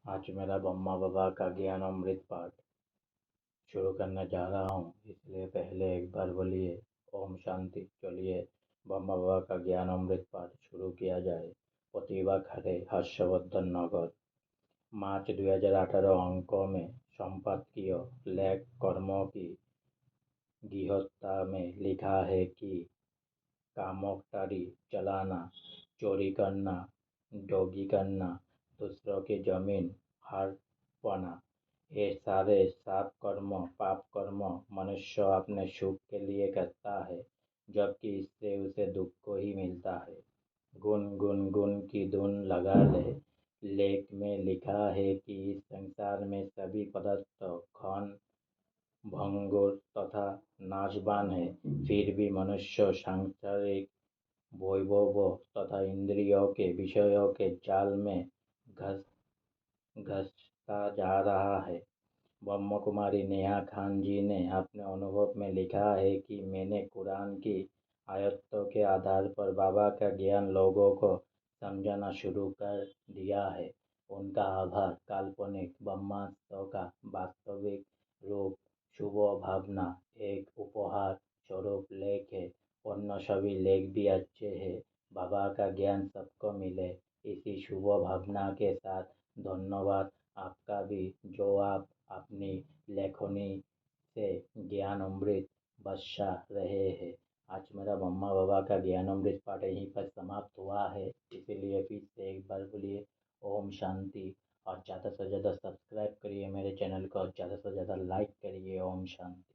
आज मेरा ब्रह्मा बाबा का ज्ञान अमृत पाठ शुरू करने जा रहा हूँ, इसलिए पहले एक बार बोलिए ओम शांति। चलिए ब्रह्मा बाबा का ज्ञान अमृत पाठ शुरू किया जाए। प्रतिभा खरे, हर्षवर्धन नगर। मार्च 2018 अंकों में संपादकीय लेख कर्मों की गृहस्था में लिखा है कि कामोकटारी चलाना, चोरी करना, डोगी करना, दूसरों की जमीन हड़पना, ये सारे पाप कर्म मनुष्य अपने सुख के लिए करता है, जबकि इससे उसे दुख को ही मिलता है। गुन गुन गुन की धुन लगा ले। लेख में लिखा है कि इस संसार में सभी पदार्थ क्षण भंगुर तथा नाशवान है, फिर भी मनुष्य सांसारिक वैभव तथा इंद्रियों के विषयों के जाल में घसता जा रहा है। ब्रह्म कुमारी नेहा खान जी ने अपने अनुभव में लिखा है कि मैंने कुरान की आयतों के आधार पर बाबा का ज्ञान लोगों को समझाना शुरू कर दिया है। उनका आभार। काल्पनिक ब्रह्मास्त्र का वास्तविक रूप शुभ भावना एक उपहार स्वरूप लेख है। अन्य सभी लेख भी अच्छे हैं। बाबा का ज्ञान सबको मिले, इसी शुभ भावना के साथ धन्यवाद आपका भी, जो आप अपनी लेखनी से ज्ञान अमृत बरसा रहे हैं। आज मेरा ब्रह्मा बाबा का ज्ञान अमृत पाठ यहीं पर समाप्त हुआ है, इसीलिए फिर से एक बार बोलिए ओम शांति। और ज़्यादा से ज़्यादा सब्सक्राइब करिए मेरे चैनल को, और ज़्यादा से ज़्यादा लाइक करिए। ओम शांति।